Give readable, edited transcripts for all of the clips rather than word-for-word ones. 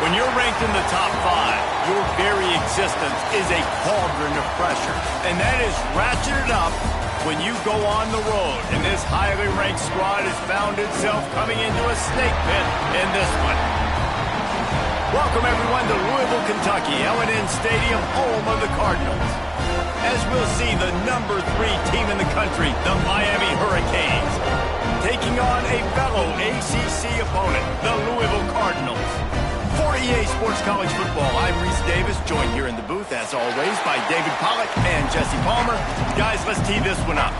When you're ranked in the top 5, your very existence is a cauldron of pressure. And that is ratcheted up when you go on the road. And this highly ranked squad has found itself coming into a snake pit in this one. Welcome, everyone, to Louisville, Kentucky, L&N Stadium, home of the Cardinals. As we'll see, the #3 team in the country, the Miami Hurricanes, taking on a fellow ACC opponent, the Louisville Cardinals. For EA Sports College Football, I'm Reese Davis, joined here in the booth, as always, by David Pollack and Jesse Palmer. Guys, let's tee this one up.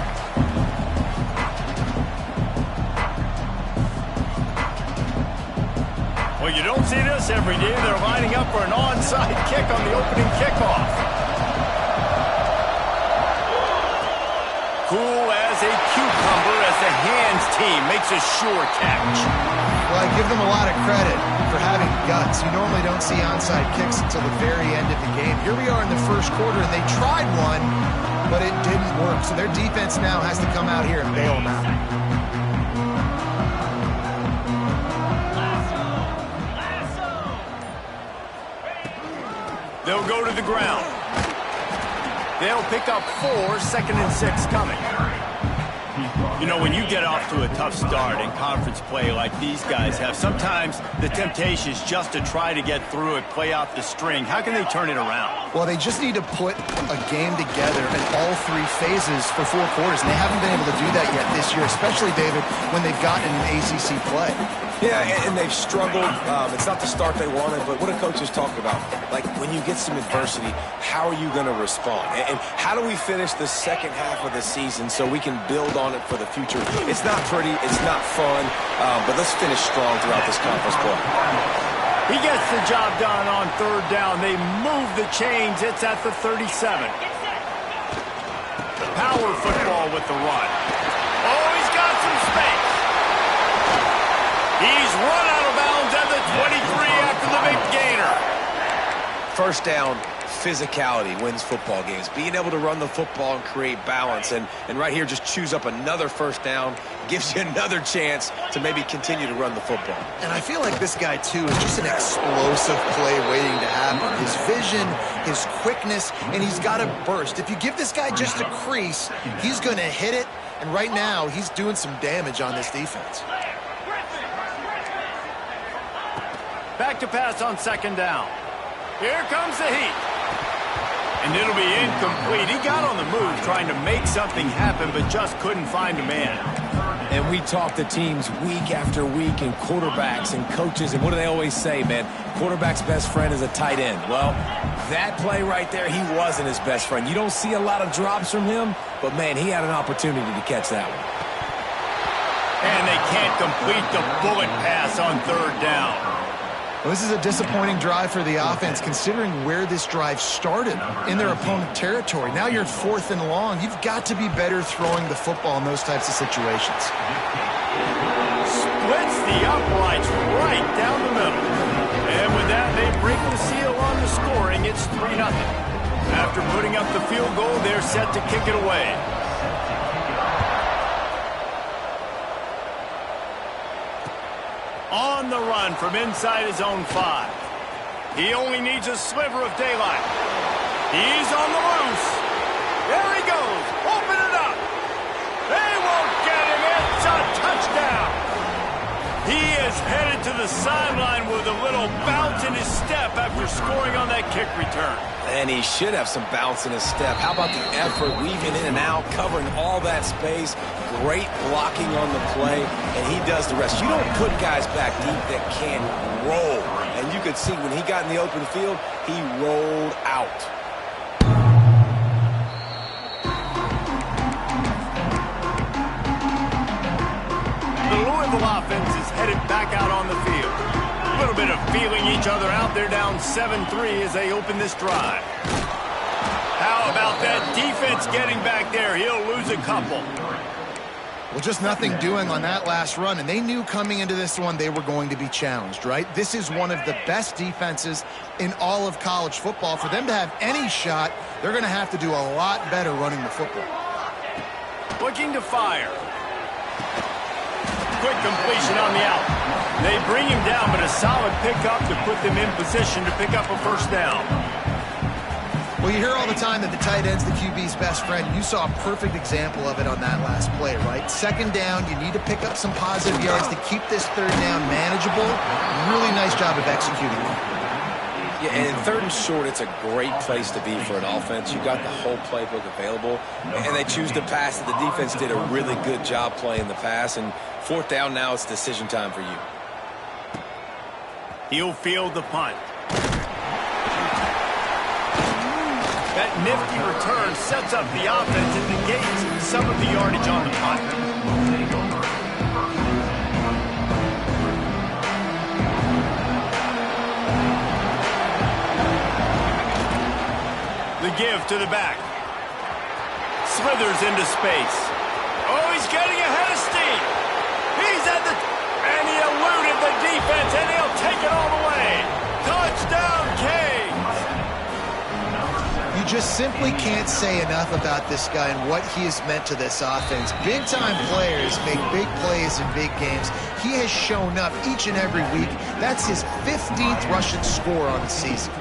Well, you don't see this every day. They're lining up for an onside kick on the opening kickoff. Cool as a cucumber as the hands team makes a sure catch. Well, I give them a lot of credit for having guts. You normally don't see onside kicks until the very end of the game. Here we are in the first quarter, and they tried one, but it didn't work. So their defense now has to come out here and bail them out. They'll go to the ground. They'll pick up 4, 2nd and 6 coming. You know, when you get off to a tough start in conference play like these guys have, sometimes the temptation is just to try to get through it, play out the string. How can they turn it around? Well, they just need to put a game together in all 3 phases for 4 quarters, and they haven't been able to do that yet this year, especially, David, when they've gotten an ACC play. Yeah, and they've struggled. It's not the start they wanted, but what a coach is talking about. Like, when you get some adversity, how are you going to respond? And how do we finish the second half of the season so we can build on it for the future? It's not pretty, it's not fun, but let's finish strong throughout this conference play. He gets the job done on 3rd down. They move the chains. It's at the 37. Power football with the run. Oh, he's got some space. He's run out of bounds at the 23 after the big gainer. First down, physicality wins football games. Being able to run the football and create balance. And right here, just choose up another first down. Gives you another chance to maybe continue to run the football. And I feel like this guy, too, is just an explosive play waiting to happen. His vision, his quickness, and he's got a burst. If you give this guy just a crease, he's going to hit it. And right now, he's doing some damage on this defense. Back to pass on 2nd down. Here comes the heat. And it'll be incomplete. He got on the move trying to make something happen, but just couldn't find a man. And we talk to teams week after week, and quarterbacks and coaches, and what do they always say, man? Quarterback's best friend is a tight end. Well, that play right there, he wasn't his best friend. You don't see a lot of drops from him, but, man, he had an opportunity to catch that one. And they can't complete the bullet pass on 3rd down. Well, this is a disappointing drive for the offense, considering where this drive started in their opponent territory. Now you're at 4th and long. You've got to be better throwing the football in those types of situations. Splits the uprights right down the middle. And with that, they break the seal on the scoring. It's 3-0. After putting up the field goal, they're set to kick it away. On the run from inside his own 5. He only needs a sliver of daylight. He's on the loose. There he goes. Open it up. They won't get him. It's a touchdown. He is headed to the sideline with a little bounce in his step after scoring on that kick return. And he should have some bounce in his step. How about the effort, weaving in and out, covering all that space, great blocking on the play, and he does the rest. You don't put guys back deep that can roll. And you could see when he got in the open field, he rolled out. The Louisville offense is headed back out on the field. A little bit of feeling each other out. They're down 7-3 as they open this drive. How about that defense getting back there? He'll lose a couple. Well, just nothing doing on that last run, and they knew coming into this one they were going to be challenged, right? This is one of the best defenses in all of college football. For them to have any shot, they're going to have to do a lot better running the football. Looking to fire. Quick completion on the out. They bring him down, but a solid pickup to put them in position to pick up a first down. Well, you hear all the time that the tight end's the QB's best friend. You saw a perfect example of it on that last play, right? Second down, you need to pick up some positive yards to keep this third down manageable. Really nice job of executing. Yeah, and in third and short, it's a great place to be for an offense. You got the whole playbook available, and they choose to pass it. The defense did a really good job playing the pass, and fourth down now, it's decision time for you. He'll field the punt. That nifty return sets up the offense and negates some of the yardage on the punt. The give to the back. Slithers into space. Oh, he's getting ahead of steam. He's at the... And he eluded the defense, and he'll take it all the way. Touchdown, Canes! You just simply can't say enough about this guy and what he has meant to this offense. Big-time players make big plays in big games. He has shown up each and every week. That's his 15th rushing score on the season.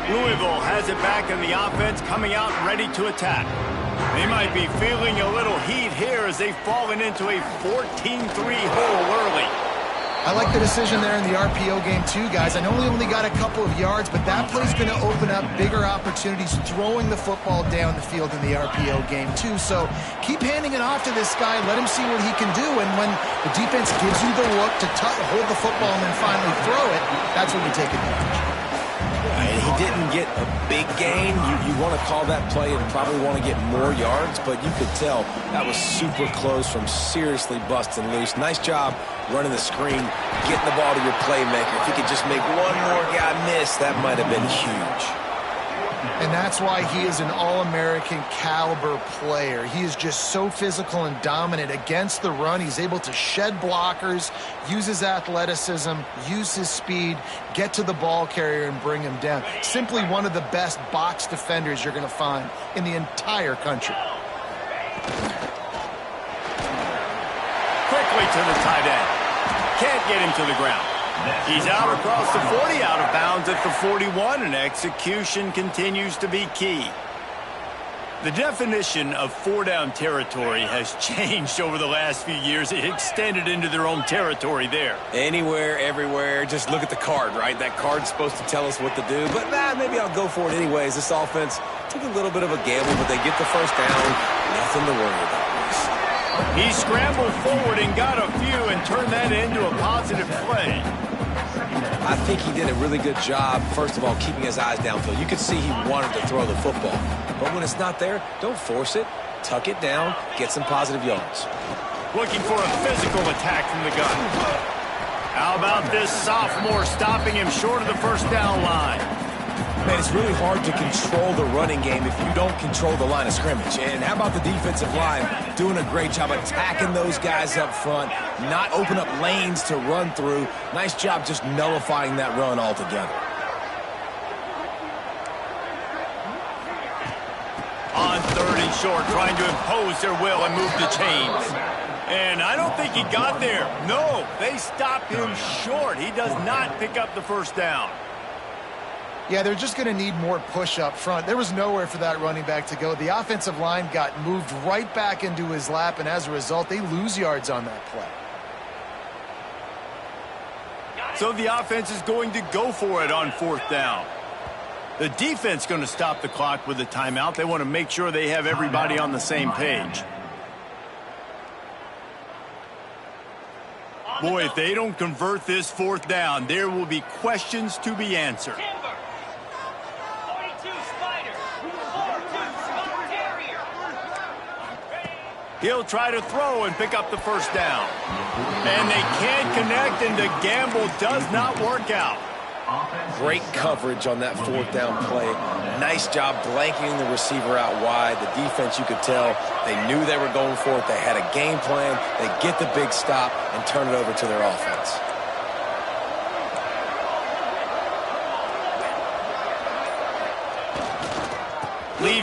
Louisville has it back in the offense, coming out ready to attack. They might be feeling a little heat here as they've fallen into a 14-3 hole early. I like the decision there in the RPO game too, guys. I know he only got a couple of yards, but that play's going to open up bigger opportunities throwing the football down the field in the RPO game too. So keep handing it off to this guy. Let him see what he can do. And when the defense gives you the look to hold the football and then finally throw it, that's when you take advantage. And he didn't get a big gain. You want to call that play and probably want to get more yards, but you could tell that was super close from seriously busting loose. Nice job running the screen, getting the ball to your playmaker. If he could just make one more guy miss, that might have been huge. And that's why he is an All-American caliber player. He is just so physical and dominant against the run. He's able to shed blockers, use his athleticism, use his speed, get to the ball carrier and bring him down. Simply one of the best box defenders you're going to find in the entire country. Quickly to the tight end. Can't get him to the ground. He's out across the 40, out of bounds at the 41, and execution continues to be key. The definition of four-down territory has changed over the last few years. It extended into their own territory there. Anywhere, everywhere, just look at the card, right? That card's supposed to tell us what to do, but maybe I'll go for it anyways. This offense took a little bit of a gamble, but they get the first down. Nothing to worry about. He scrambled forward and got a few and turned that into a positive play. I think he did a really good job, first of all, keeping his eyes downfield. You could see he wanted to throw the football. But when it's not there, don't force it. Tuck it down, get some positive yards. Looking for a physical attack from the gun. How about this sophomore stopping him short of the first down line? Man, it's really hard to control the running game if you don't control the line of scrimmage. And how about the defensive line doing a great job attacking those guys up front, not open up lanes to run through. Nice job just nullifying that run altogether. On third and short, trying to impose their will and move the chains. And I don't think he got there. No, they stopped him short. He does not pick up the first down. Yeah, they're just going to need more push up front. There was nowhere for that running back to go. The offensive line got moved right back into his lap, and as a result, they lose yards on that play. So the offense is going to go for it on fourth down. The defense going to stop the clock with a timeout. They want to make sure they have everybody on the same page. Boy, if they don't convert this fourth down, there will be questions to be answered. He'll try to throw and pick up the first down. And they can't connect, and the gamble does not work out. Great coverage on that fourth down play. Nice job blanketing the receiver out wide. The defense, you could tell, they knew they were going for it. They had a game plan. They get the big stop and turn it over to their offense.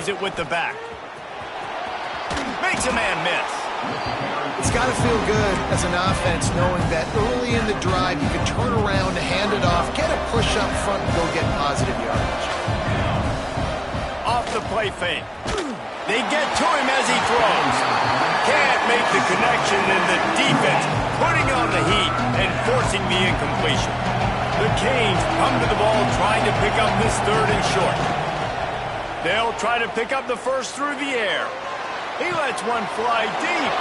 receives it with the back. Makes a man miss. It's got to feel good as an offense knowing that early in the drive you can turn around, hand it off, get a push up front, and go get positive yardage. Off the play fake. They get to him as he throws. Can't make the connection, and the defense putting on the heat and forcing the incompletion. The Canes come to the ball trying to pick up this 3rd and short. They'll try to pick up the first through the air. He lets one fly deep.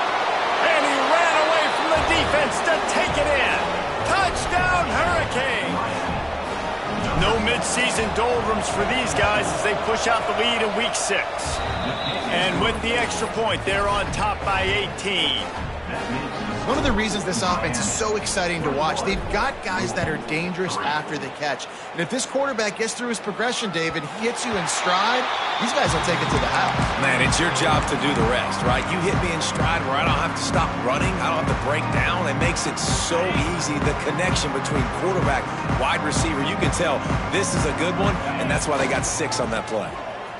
And he ran away from the defense to take it in. Touchdown, Hurricanes! No midseason doldrums for these guys as they push out the lead in Week 6. And with the extra point, they're on top by 18. One of the reasons this offense is so exciting to watch, they've got guys that are dangerous after the catch. And if this quarterback gets through his progression, David, he hits you in stride, these guys will take it to the house. Man, it's your job to do the rest, right? You hit me in stride where I don't have to stop running. I don't have to break down. It makes it so easy. The connection between quarterback, wide receiver, you can tell this is a good one, and that's why they got 6 on that play.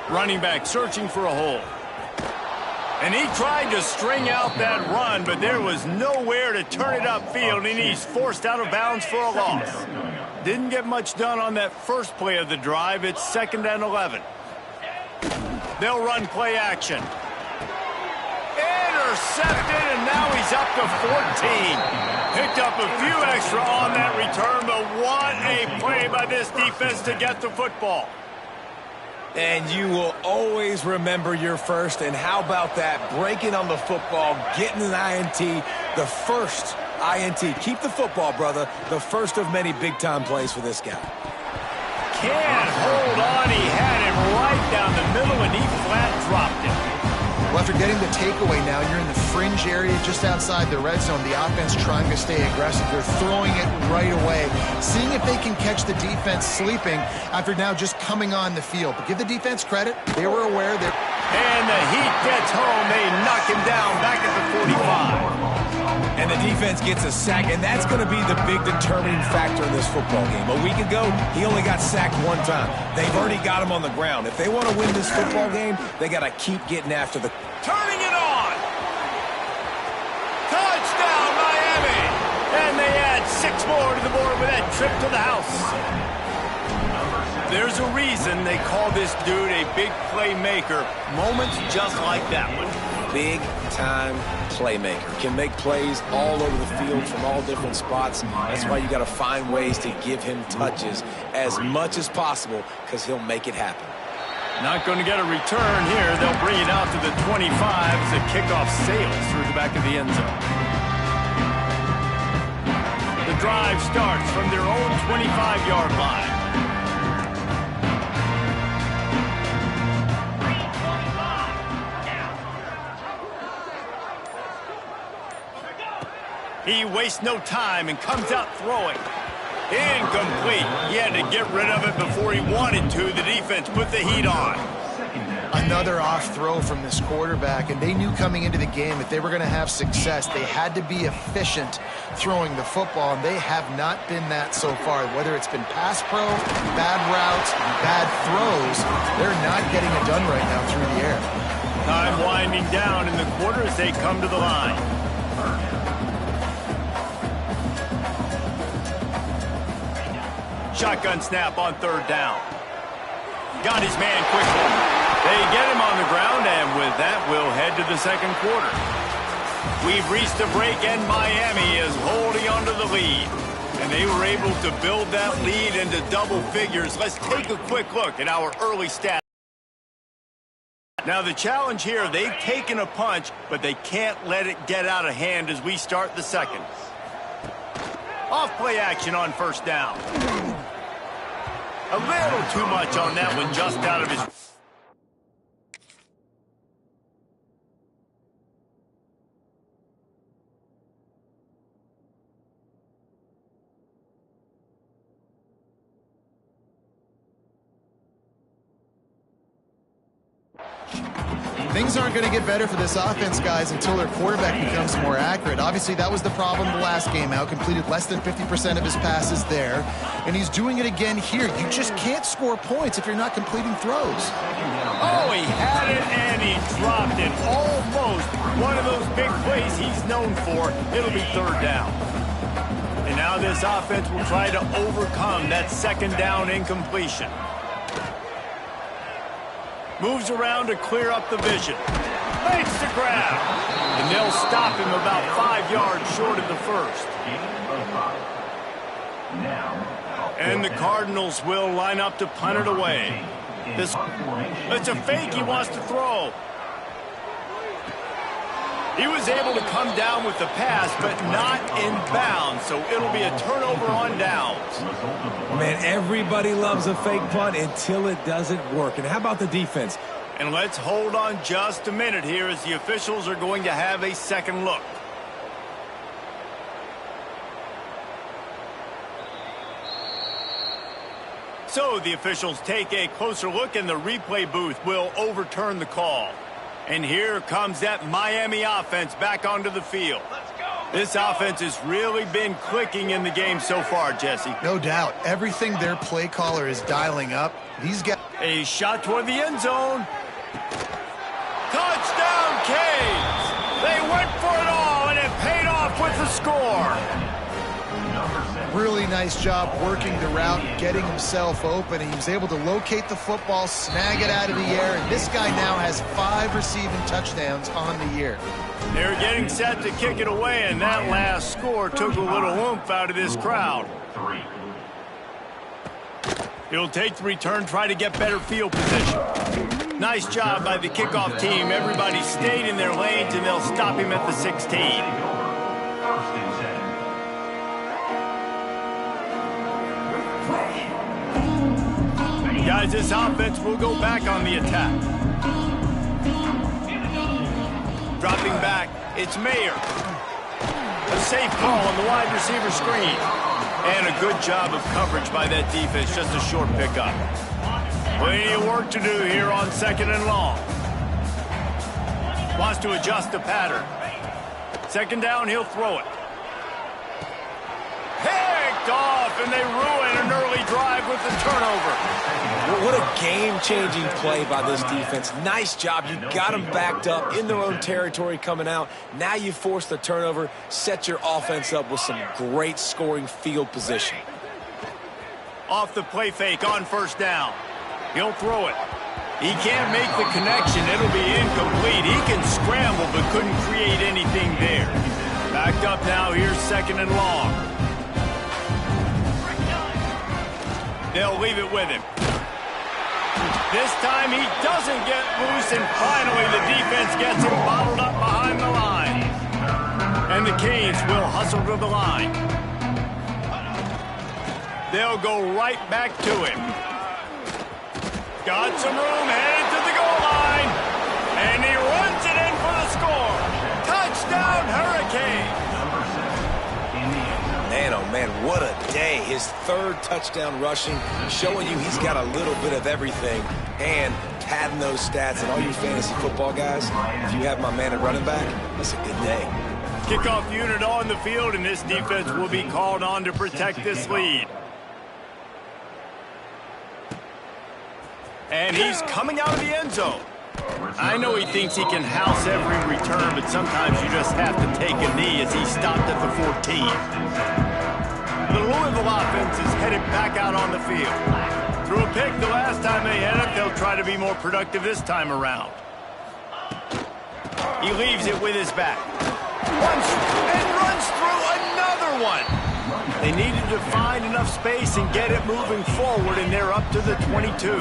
Running back searching for a hole. And he tried to string out that run, but there was nowhere to turn it upfield, and he's forced out of bounds for a loss. Didn't get much done on that first play of the drive. It's 2nd and 11. They'll run play action. Intercepted, and now he's up to 14. Picked up a few extra on that return, but what a play by this defense to get the football. And you will always remember your first. And how about that? Breaking on the football, getting an INT, the first INT. Keep the football, brother. The first of many big-time plays for this guy. Can't hold on. He had it right down the middle, and he flat dropped it. Well, after getting the takeaway now, you're in the fringe area just outside the red zone. The offense trying to stay aggressive. They're throwing it right away, seeing if they can catch the defense sleeping after now just coming on the field. But give the defense credit. They were aware that... And the heat gets home. They knock him down back at the 45. And the defense gets a sack, and that's going to be the big determining factor in this football game. A week ago, he only got sacked 1 time. They've already got him on the ground. If they want to win this football game, they got to keep getting after the... Turning it on! Touchdown, Miami! And they add 6 more to the board with that trip to the house. There's a reason they call this dude a big playmaker. Moments just like that one. Big-time playmaker. Can make plays all over the field from all different spots. That's why you got to find ways to give him touches as much as possible, because he'll make it happen. Not going to get a return here. They'll bring it out to the 25 as the kickoff sails through the back of the end zone. The drive starts from their own 25-yard line. He wastes no time and comes out throwing. Incomplete. He had to get rid of it before he wanted to. The defense put the heat on. Another off throw from this quarterback, and they knew coming into the game if they were going to have success, they had to be efficient throwing the football, and they have not been that so far. Whether it's been pass pro, bad routes, bad throws, they're not getting it done right now through the air. Time winding down in the quarter as they come to the line. Shotgun snap on 3rd down. Got his man quickly. They get him on the ground, and with that, we'll head to the 2nd quarter. We've reached a break, and Miami is holding onto the lead. And they were able to build that lead into double figures. Let's take a quick look at our early stats. Now, the challenge here, they've taken a punch, but they can't let it get out of hand as we start the 2nd. Off play action on 1st down. A little too much on that one, just out of his... Things aren't going to get better for this offense, guys, until their quarterback becomes more accurate. Obviously, that was the problem the last game out. Completed less than 50% of his passes there, and he's doing it again here. You just can't score points if you're not completing throws. Oh, he had it, and he dropped it. Almost one of those big plays he's known for. It'll be third down. And now this offense will try to overcome that second down incompletion. Moves around to clear up the vision. Makes the grab. And they'll stop him about 5 yards short of the first. And the Cardinals will line up to punt it away. It's a fake he wants to throw. He was able to come down with the pass, but not in bounds, so it'll be a turnover on downs. Man, everybody loves a fake punt until it doesn't work. And how about the defense? And let's hold on just a minute here as the officials are going to have a second look. So the officials take a closer look, and the replay booth will overturn the call. And here comes that Miami offense back onto the field. This offense has really been clicking in the game so far, Jesse. No doubt. Everything their play caller is dialing up. He's got a shot toward the end zone. Touchdown, Canes! They went for it all, and it paid off with the score. Really nice job working the route, getting himself open. He was able to locate the football, snag it out of the air, and this guy now has 5 receiving touchdowns on the year. They're getting set to kick it away, and that last score took a little oomph out of this crowd. He'll take the return, try to get better field position. Nice job by the kickoff team. Everybody stayed in their lanes, and they'll stop him at the 16. Guys, this offense will go back on the attack. Dropping back, it's Mayer. A safe call on the wide receiver screen. And a good job of coverage by that defense, just a short pickup. Plenty of work to do here on second and long. Wants to adjust the pattern. Second down, he'll throw it. Picked off, and they ruin an early drive with the turnover. What a game-changing play by this defense. Nice job. You got them backed up in their own territory coming out. Now you force the turnover, set your offense up with some great scoring field position. Off the play fake on first down. He'll throw it. He can't make the connection. It'll be incomplete. He can scramble but couldn't create anything there. Backed up now. Here's second and long. They'll leave it with him. This time he doesn't get loose, and finally the defense gets him bottled up behind the line. And the Canes will hustle to the line. They'll go right back to him. Got some room, headed to the goal line. And he runs it in for the score. Touchdown, Hurricane. Man, oh man, what a day. His third touchdown rushing, showing you he's got a little bit of everything, and padding those stats. And all you fantasy football guys, if you have my man at running back, that's a good day. Kickoff unit on the field, and this defense will be called on to protect this lead. And he's coming out of the end zone. I know he thinks he can house every return, but sometimes you just have to take a knee as he stopped at the 14. The Louisville offense is headed back out on the field. Threw a pick the last time they had it. They'll try to be more productive this time around. He leaves it with his back. And runs through another one. They needed to find enough space and get it moving forward, and they're up to the 22.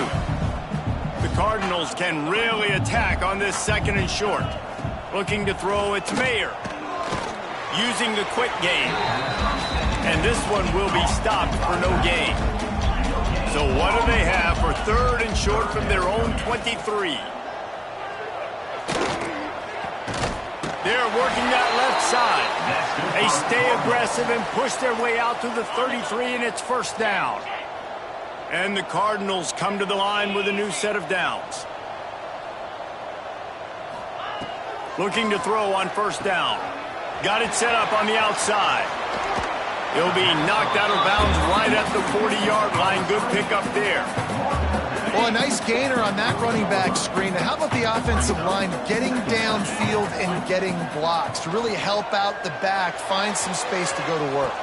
The Cardinals can really attack on this second and short. Looking to throw, it's Mayer. Using the quick game. And this one will be stopped for no gain. So what do they have for third and short from their own 23? They're working that left side. They stay aggressive and push their way out to the 33, and it's first down. And the Cardinals come to the line with a new set of downs. Looking to throw on first down. Got it set up on the outside. He'll be knocked out of bounds right at the 40-yard line. Good pickup there. Well, a nice gainer on that running back screen. And how about the offensive line getting downfield and getting blocks to really help out the back, find some space to go to work.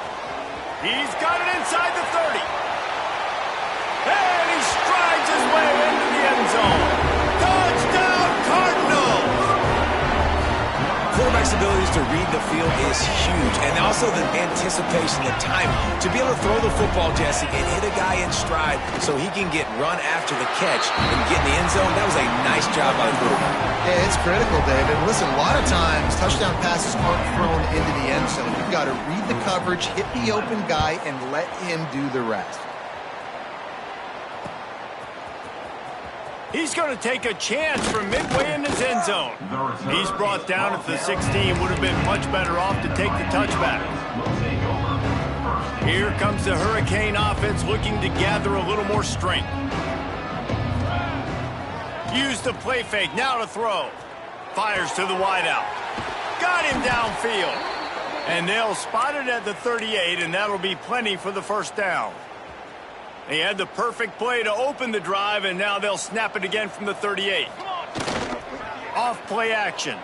He's got it inside the 30. And he strides his way into the end zone. Touchdown, Cardinals! Quarterback's abilities to read the field is huge, and also the anticipation, the time to be able to throw the football, Jesse, and hit a guy in stride so he can get run after the catch and get in the end zone. That was a nice job by the quarterback. Yeah, it's critical, David. Listen, a lot of times touchdown passes aren't thrown into the end zone. You've got to read the coverage, hit the open guy, and let him do the rest. He's going to take a chance from midway in his end zone. He's brought down at the 16. Would have been much better off to take the touchback. Here comes the Hurricane offense looking to gather a little more strength. Use the play fake. Now to throw. Fires to the wideout. Got him downfield. And they'll spot it at the 38, and that'll be plenty for the first down. He had the perfect play to open the drive, and now they'll snap it again from the 38. Off play action.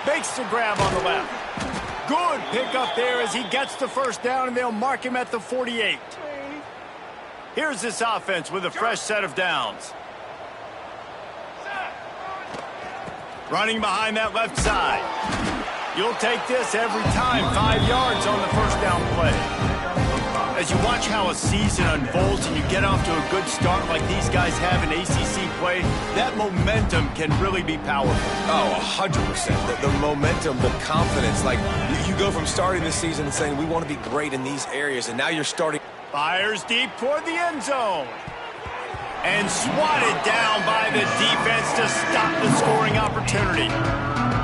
Makes the grab on the left. Good pickup there as he gets the first down, and they'll mark him at the 48. Here's this offense with a fresh set of downs. Running behind that left side. You'll take this every time. 5 yards on the first down play. As you watch how a season unfolds and you get off to a good start like these guys have in ACC play, that momentum can really be powerful. Oh, 100%. The momentum, the confidence. Like, you go from starting the season and saying, we want to be great in these areas, and now you're starting. Fires deep toward the end zone. And swatted down by the defense to stop the scoring opportunity.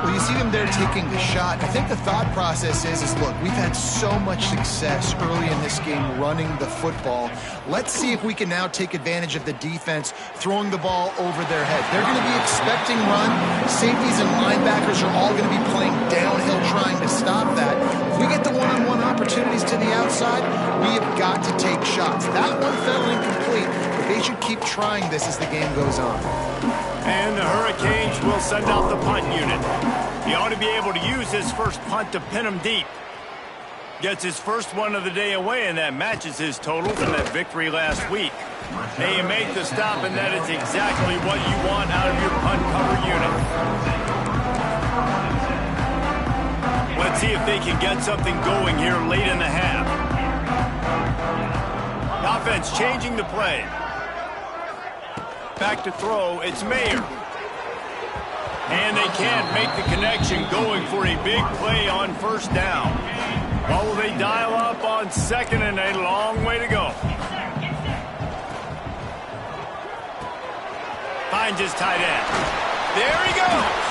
Well, you see them there taking the shot. I think the thought process is look, we've had so much success early in this game running the football. Let's see if we can now take advantage of the defense throwing the ball over their head. They're going to be expecting run. Safeties and linebackers are all going to be playing downhill trying to stop that. If we get the one-on-one opportunities to the outside, we have got to take shots. That one fell incomplete, but they should keep trying this as the game goes on. And the Hurricanes will send out the punt unit. He ought to be able to use his first punt to pin him deep. Gets his first one of the day away, and that matches his total from that victory last week. They make the stop, and that is exactly what you want out of your punt cover unit. Let's see if they can get something going here late in the half. Offense changing the play. Back to throw, it's Mayer. And they can't make the connection, going for a big play on first down. Well, will they dial up on second, and a long way to go. Finds his tight end. There he goes.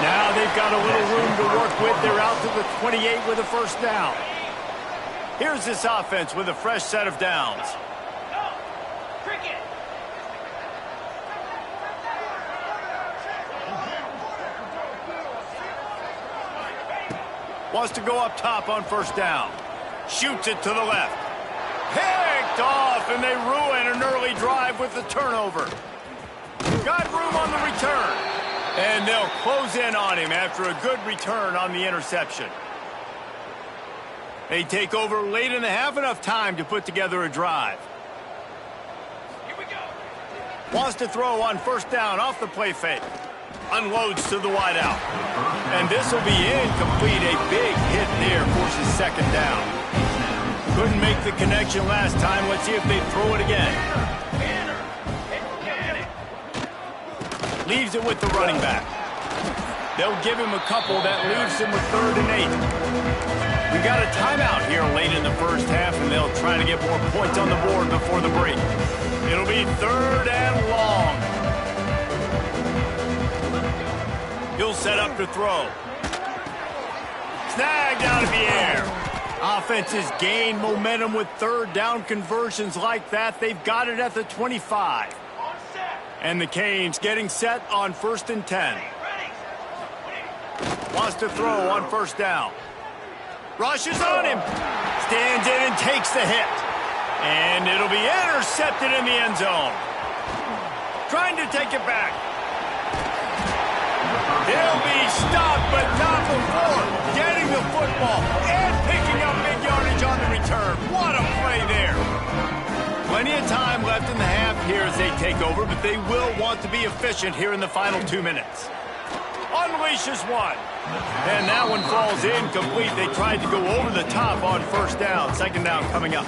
Now they've got a little room to work with. They're out to the 28 with a first down. Here's this offense with a fresh set of downs. Wants to go up top on first down. Shoots it to the left. Picked off, and they ruin an early drive with the turnover. Got room on the return. And they'll close in on him after a good return on the interception. They take over late in the half, enough time to put together a drive. Here we go. Wants to throw on first down off the play fake. Unloads to the wideout. And this will be incomplete. A big hit there forces second down. Couldn't make the connection last time. Let's see if they throw it again. Leaves it with the running back. They'll give him a couple. That leaves him with 3rd and 8. We got a timeout here late in the first half, and they'll try to get more points on the board before the break. It'll be 3rd and long. He'll set up to throw. Snagged out of the air. Offenses gain momentum with 3rd down conversions like that. They've got it at the 25. And the Canes getting set on 1st and 10. Wants to throw on 1st down. Rushes on him. Stands in and takes the hit. And it'll be intercepted in the end zone. Trying to take it back. He'll be stopped, but not before getting the football and picking up big yardage on the return. What a play there. Plenty of time left in the half here as they take over, but they will want to be efficient here in the final 2 minutes. Unleashes one. And that one falls incomplete. They tried to go over the top on 1st down. 2nd down coming up.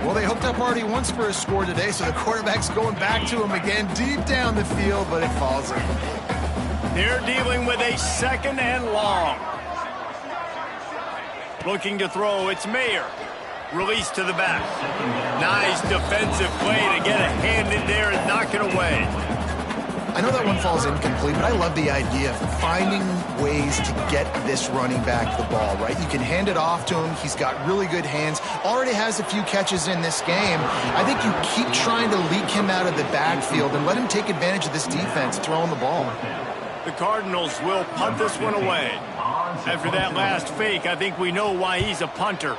Well, they hooked up already once for a score today, so the quarterback's going back to him again deep down the field, but it falls in. They're dealing with a 2nd and long. Looking to throw, it's Mayer. Release to the back. Nice defensive play to get a hand in there and knock it away. I know that one falls incomplete, but I love the idea of finding ways to get this running back the ball, right? You can hand it off to him. He's got really good hands. Already has a few catches in this game. I think you keep trying to leak him out of the backfield and let him take advantage of this defense throwing the ball. The Cardinals will punt this one away. After that last fake, I think we know why he's a punter.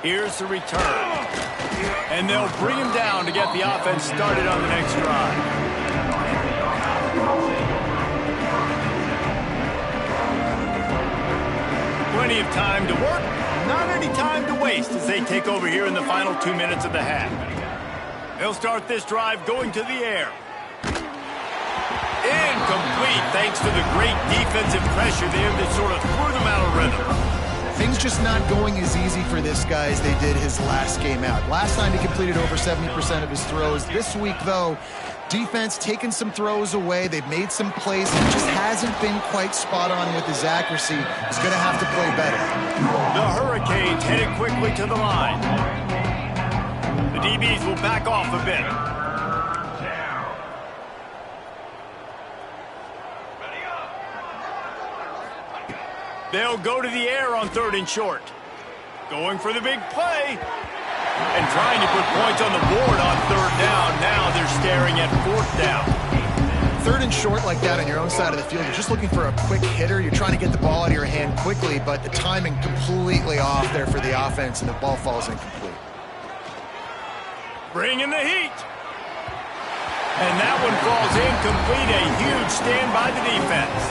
Here's the return. And they'll bring him down to get the offense started on the next drive. Plenty of time to work, not any time to waste as they take over here in the final 2 minutes of the half. They'll start this drive going to the air. Incomplete thanks to the great defensive pressure there that sort of threw them out of rhythm. Things just not going as easy for this guy as they did his last game out. Last time he completed over 70% of his throws. This week, though, defense taking some throws away. They've made some plays. He just hasn't been quite spot on with his accuracy. He's going to have to play better. The Hurricanes headed quickly to the line. The DBs will back off a bit. They'll go to the air on 3rd and short. Going for the big play. And trying to put points on the board on 3rd down. Now they're staring at 4th down. 3rd and short like that on your own side of the field. You're just looking for a quick hitter. You're trying to get the ball out of your hand quickly, but the timing completely off there for the offense, and the ball falls incomplete. Bringing the heat. And that one falls incomplete. A huge stand by the defense.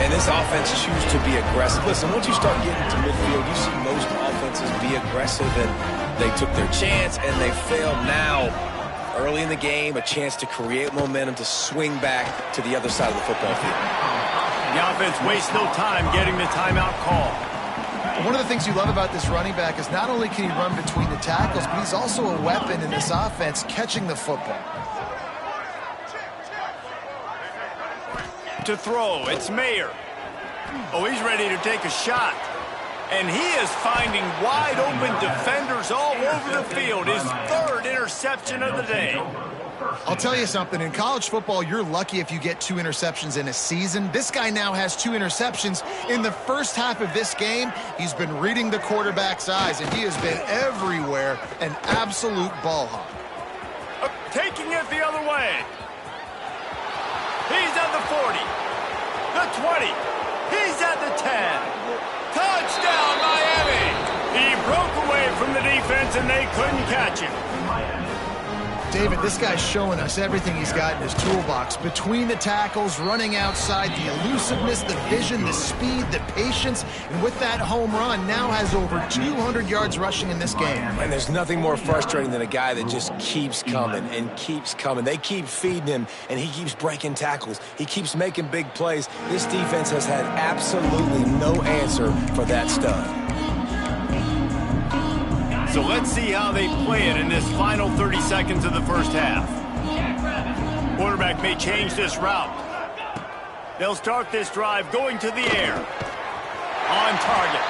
And this offense chooses to be aggressive. Listen, once you start getting to midfield, you see most offenses be aggressive, and they took their chance, and they failed. Now, early in the game, a chance to create momentum to swing back to the other side of the football field. The offense wastes no time getting the timeout call. One of the things you love about this running back is not only can he run between the tackles, but he's also a weapon in this offense catching the football. To throw, it's Mayer. Oh, he's ready to take a shot. And he is finding wide open defenders all over the field. His 3rd interception of the day. I'll tell you something, in college football, you're lucky if you get 2 interceptions in a season. This guy now has 2 interceptions. In the first half of this game, he's been reading the quarterback's eyes, and he has been everywhere, an absolute ball hawk. Taking it the other way. He's at the 40, the 20, he's at the 10. Touchdown, Miami! He broke away from the defense, and they couldn't catch him. David, this guy's showing us everything he's got in his toolbox. Between the tackles, running outside, the elusiveness, the vision, the speed, the patience, and with that home run, now has over 200 yards rushing in this game. And there's nothing more frustrating than a guy that just keeps coming and keeps coming. They keep feeding him, and he keeps breaking tackles. He keeps making big plays. This defense has had absolutely no answer for that stud. So let's see how they play it in this final 30 seconds of the first half. Quarterback may change this route. They'll start this drive going to the air. On target.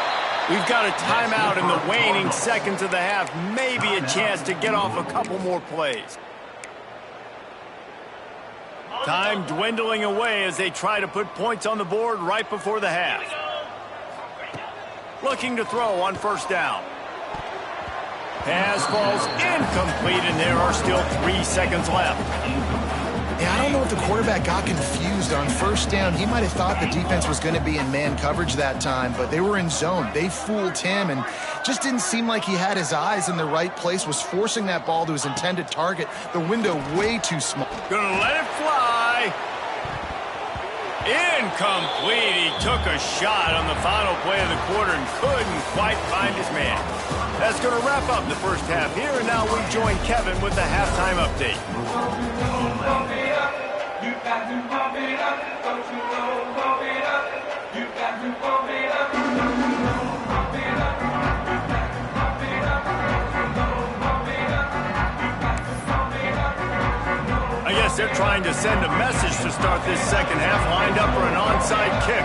We've got a timeout in the waning seconds of the half. Maybe a chance to get off a couple more plays. Time dwindling away as they try to put points on the board right before the half. Looking to throw on 1st down. Pass falls incomplete, and there are still 3 seconds left. Yeah, I don't know if the quarterback got confused on first down. He might have thought the defense was going to be in man coverage that time, but they were in zone. They fooled him and just didn't seem like he had his eyes in the right place, was forcing that ball to his intended target. The window way too small. Gonna let it fly. Incomplete. He took a shot on the final play of the quarter and couldn't quite find his man. That's going to wrap up the first half here, and now we join Kevin with the halftime update. I guess they're trying to send a message to start this second half, lined up for an onside kick.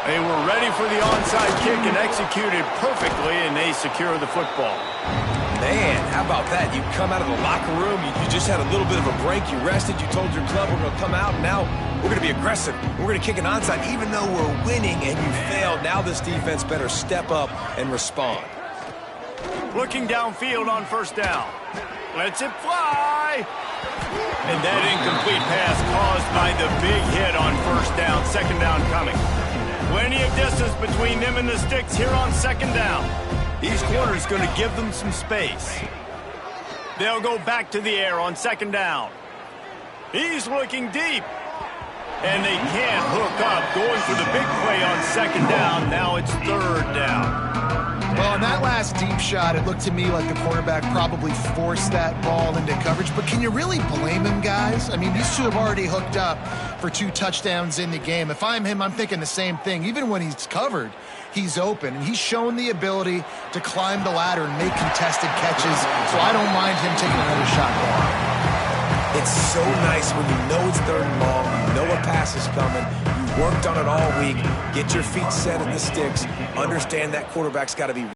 They were ready for the onside kick and executed perfectly, and they secure the football. Man, how about that? You come out of the locker room, you just had a little bit of a break, you rested, you told your club we're going to come out, and now we're going to be aggressive. We're going to kick an onside even though we're winning and you failed. Now this defense better step up and respond. Looking downfield on first down. Lets it fly. And that incomplete pass caused by the big hit on first down. Second down coming. Plenty of distance between them and the sticks here on second down. These corners going to give them some space. They'll go back to the air on second down. He's looking deep. And they can't hook up. Going for the big play on second down. Now it's third down. Well, in that last deep shot, it looked to me like the quarterback probably forced that ball into coverage. But can you really blame him, guys? I mean, these two have already hooked up for 2 touchdowns in the game. If I'm him, I'm thinking the same thing. Even when he's covered, he's open. And he's shown the ability to climb the ladder and make contested catches. So I don't mind him taking another shot there. It's so nice when you know it's third and long, you know a pass is coming, you worked on it all week, get your feet set in the sticks, understand that quarterback's got to be